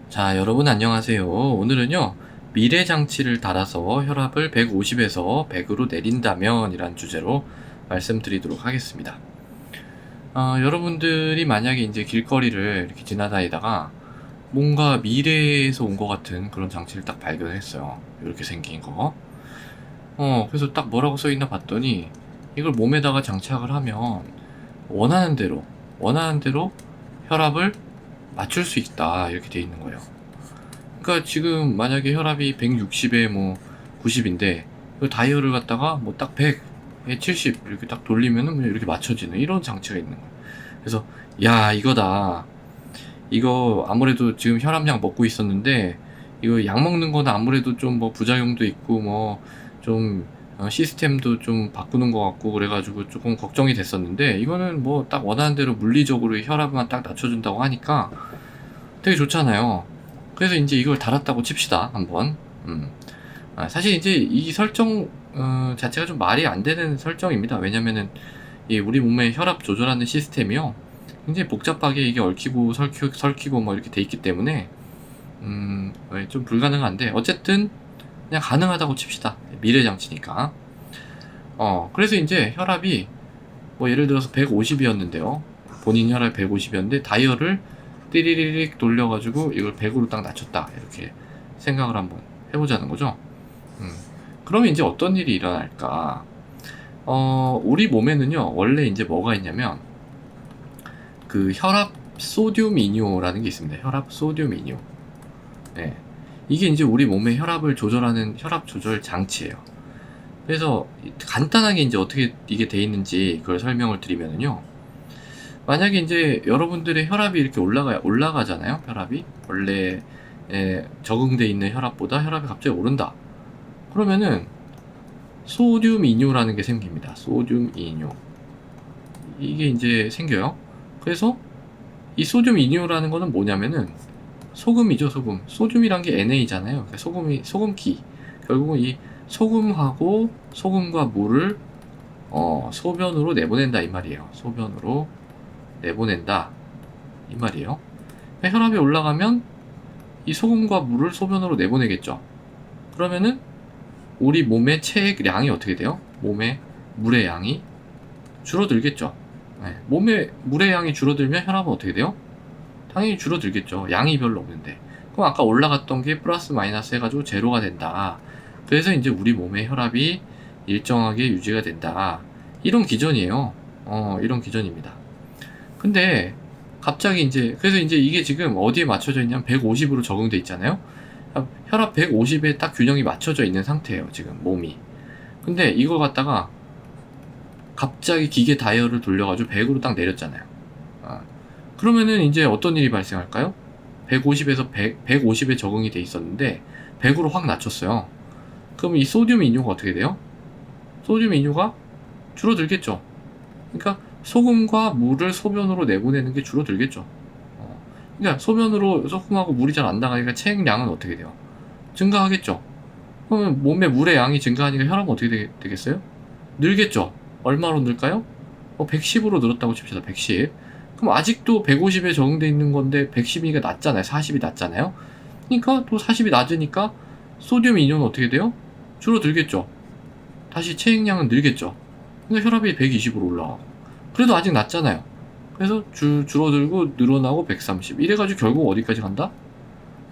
자, 여러분 안녕하세요. 오늘은요, 미래 장치를 달아서 혈압을 150에서 100으로 내린다면 이란 주제로 말씀드리도록 하겠습니다. 여러분들이 만약에 이제 길거리를 이렇게 지나다니다가 뭔가 미래에서 온 것 같은 그런 장치를 딱 발견했어요. 이렇게 생긴 거. 그래서 딱 뭐라고 써있나 봤더니 이걸 몸에다가 장착을 하면 원하는 대로, 원하는 대로 혈압을 맞출 수 있다. 이렇게 돼 있는 거예요. 그러니까 지금 만약에 혈압이 160에 뭐 90인데 그 다이얼을 갖다가 뭐 딱 100에 70 이렇게 딱 돌리면은 그냥 이렇게 맞춰지는 이런 장치가 있는 거예요. 그래서 야 이거다. 이거 아무래도 지금 혈압약 먹고 있었는데 이거 약 먹는 거는 아무래도 좀 뭐 부작용도 있고 뭐 좀 시스템도 좀 바꾸는 것 같고 그래가지고 조금 걱정이 됐었는데 이거는 뭐 딱 원하는 대로 물리적으로 혈압만 딱 낮춰준다고 하니까 되게 좋잖아요. 그래서 이제 이걸 달았다고 칩시다 한번. 사실 이제 이 설정 자체가 좀 말이 안 되는 설정입니다. 왜냐면은 이 우리 몸의 혈압 조절하는 시스템이요 굉장히 복잡하게 이게 얽히고 설키고 뭐 이렇게 돼 있기 때문에 좀 불가능한데 어쨌든 그냥 가능하다고 칩시다. 미래 장치니까. 그래서 이제 혈압이 뭐 예를 들어서 150이었는데요. 본인 혈압 150이었는데 다이얼을 띠리리릭 돌려가지고 이걸 100으로 딱 낮췄다. 이렇게 생각을 한번 해보자는 거죠. 그러면 이제 어떤 일이 일어날까? 우리 몸에는요, 원래 이제 뭐가 있냐면, 그 혈압 소듐 이뇨라는 게 있습니다. 혈압 소듐 이뇨. 네. 이게 이제 우리 몸의 혈압을 조절하는 혈압 조절 장치예요. 그래서 간단하게 이제 어떻게 이게 돼 있는지 그걸 설명을 드리면은요. 만약에 이제 여러분들의 혈압이 이렇게 올라가잖아요. 혈압이 원래 적응돼 있는 혈압보다 혈압이 갑자기 오른다. 그러면은 소듐 이뇨라는 게 생깁니다. 소듐 이뇨. 이게 이제 생겨요. 그래서 이 소듐 이뇨라는 거는 뭐냐면은 소금이죠, 소금. 소듐이란 게 NA잖아요. 그러니까 소금기. 결국은 이 소금하고 소금과 물을 소변으로 내보낸다 이 말이에요. 소변으로 내보낸다 이 말이에요. 혈압이 올라가면 이 소금과 물을 소변으로 내보내겠죠. 그러면은 우리 몸의 체액량이 어떻게 돼요? 몸의 물의 양이 줄어들겠죠. 네. 몸의 물의 양이 줄어들면 혈압은 어떻게 돼요? 당연히 줄어들겠죠. 양이 별로 없는데. 그럼 아까 올라갔던 게 플러스 마이너스 해가지고 제로가 된다. 그래서 이제 우리 몸의 혈압이 일정하게 유지가 된다. 이런 기전이에요. 이런 기전입니다. 근데 갑자기 이제 그래서 이제 이게 지금 어디에 맞춰져 있냐면 150으로 적용돼 있잖아요. 혈압 150에 딱 균형이 맞춰져 있는 상태예요. 지금 몸이. 근데 이걸 갖다가 갑자기 기계 다이얼을 돌려가지고 100으로 딱 내렸잖아요. 그러면은 이제 어떤 일이 발생할까요? 150에서 150에 적응이 돼 있었는데 100으로 확 낮췄어요. 그럼 이 소듐 이뇨가 어떻게 돼요? 소듐 이뇨가 줄어들겠죠. 그러니까 소금과 물을 소변으로 내보내는 게 줄어들겠죠. 그러니까 소변으로 소금하고 물이 잘 안 나가니까 체액량은 어떻게 돼요? 증가하겠죠. 그러면 몸의 물의 양이 증가하니까 혈압은 어떻게 되겠어요? 늘겠죠. 얼마로 늘까요? 110으로 늘었다고 칩시다. 110. 그럼 아직도 150에 적응돼 있는 건데 110이니까 낮잖아요. 40이 낮잖아요. 그러니까 또 40이 낮으니까 소듐 이뇨는 어떻게 돼요? 줄어들겠죠. 다시 체액량은 늘겠죠. 그러니까 혈압이 120으로 올라가고. 그래도 아직 낮잖아요. 그래서 줄어들고 늘어나고 130. 이래가지고 결국 어디까지 간다?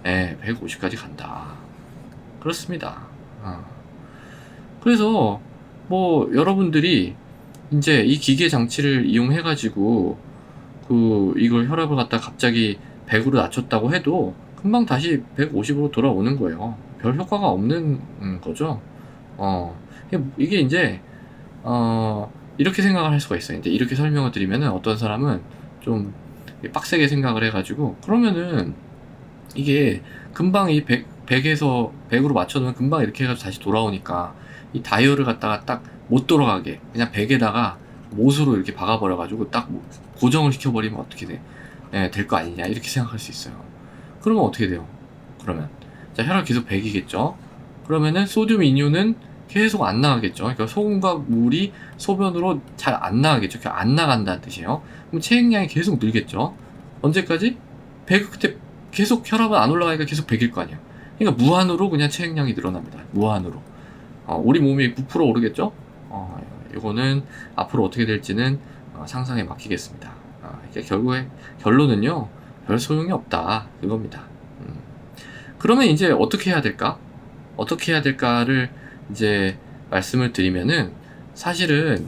150까지 간다. 그렇습니다. 그래서 뭐 여러분들이 이제 이 기계 장치를 이용해가지고 이걸 혈압을 갖다 갑자기 100으로 낮췄다고 해도 금방 다시 150으로 돌아오는 거예요. 별 효과가 없는 거죠. 이게 이제 이렇게 생각을 할 수가 있어요. 이제 이렇게 설명을 드리면은 어떤 사람은 좀 빡세게 생각을 해가지고 그러면은 이게 금방 이 100에서 100으로 맞춰놓으면 금방 이렇게 해가지고 다시 돌아오니까 이 다이얼을 갖다가 딱 못 돌아가게 그냥 100에다가 못으로 이렇게 박아버려가지고 딱 고정을 시켜버리면 어떻게 될 거 아니냐 이렇게 생각할 수 있어요. 그러면 어떻게 돼요? 그러면 자 혈압 계속 100이겠죠. 그러면은 소듐 이뇨는 계속 안 나가겠죠. 그러니까 소금과 물이 소변으로 잘 안 나가겠죠. 안 나간다는 뜻이에요. 그럼 체액량이 계속 늘겠죠. 언제까지? 100 그때 계속 혈압은 안 올라가니까 계속 100일 거 아니야. 그러니까 무한으로 그냥 체액량이 늘어납니다. 무한으로. 우리 몸이 9% 오르겠죠? 이거는 앞으로 어떻게 될지는 상상에 맡기겠습니다. 이게 결국에 결론은요, 별 소용이 없다. 그겁니다. 그러면 이제 어떻게 해야 될까? 어떻게 해야 될까를 이제 말씀을 드리면은, 사실은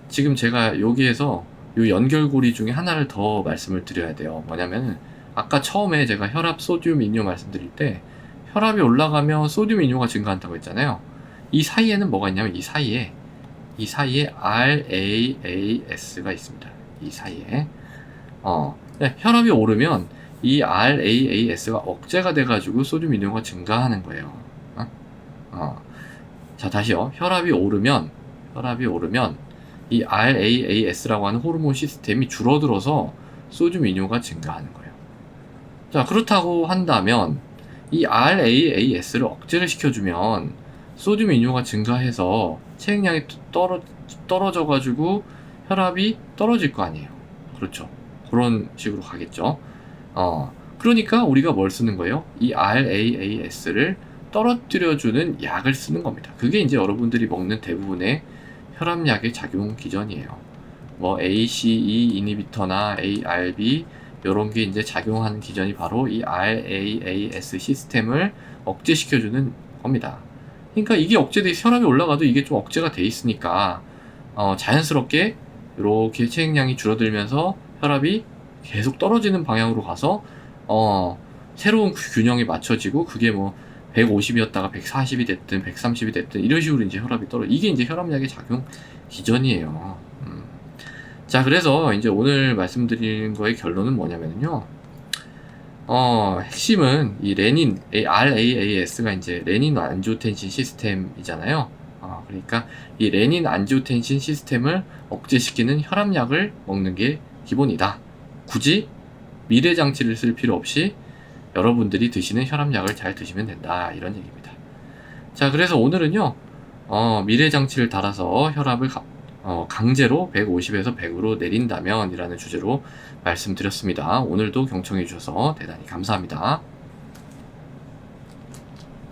지금 제가 여기에서 요 연결고리 중에 하나를 더 말씀을 드려야 돼요. 뭐냐면은, 아까 처음에 제가 혈압 소듐 이뇨 말씀드릴 때 혈압이 올라가면 소듐 이뇨가 증가한다고 했잖아요. 이 사이에는 뭐가 있냐면, 이 사이에 RAAS가 있습니다. 이 사이에 네, 혈압이 오르면 이 RAAS가 억제가 돼가지고 소듐 이뇨가 증가하는 거예요. 자, 다시요. 혈압이 오르면 이 RAAS라고 하는 호르몬 시스템이 줄어들어서 소듐 이뇨가 증가하는 거예요. 자, 그렇다고 한다면 이 RAAS를 억제를 시켜주면 소듐 이뇨가 증가해서 체액량이 떨어져가지고 혈압이 떨어질 거 아니에요. 그렇죠. 그런 식으로 가겠죠. 그러니까 우리가 뭘 쓰는 거예요? 이 RAAS를 떨어뜨려주는 약을 쓰는 겁니다. 그게 이제 여러분들이 먹는 대부분의 혈압약의 작용 기전이에요. 뭐 ACE 이니비터나 ARB 이런 게 이제 작용하는 기전이 바로 이 RAAS 시스템을 억제시켜주는 겁니다. 그러니까 이게 억제돼, 혈압이 올라가도 이게 좀 억제가 돼 있으니까 자연스럽게 이렇게 체액량이 줄어들면서 혈압이 계속 떨어지는 방향으로 가서 새로운 균형이 맞춰지고, 그게 뭐 150이었다가 140이 됐든 130이 됐든 이런 식으로 이제 혈압이 이게 이제 혈압약의 작용 기전이에요. 자, 그래서 이제 오늘 말씀드린 거의 결론은 뭐냐면요. 핵심은 이 레닌, RAAS가 이제 레닌 안지오텐신 시스템이잖아요. 그러니까 이 레닌 안지오텐신 시스템을 억제시키는 혈압약을 먹는 게 기본이다. 굳이 미래 장치를 쓸 필요 없이 여러분들이 드시는 혈압약을 잘 드시면 된다. 이런 얘기입니다. 자, 그래서 오늘은요, 미래 장치를 달아서 혈압을 강제로 150에서 100으로 내린다면 이라는 주제로 말씀드렸습니다. 오늘도 경청해 주셔서 대단히 감사합니다.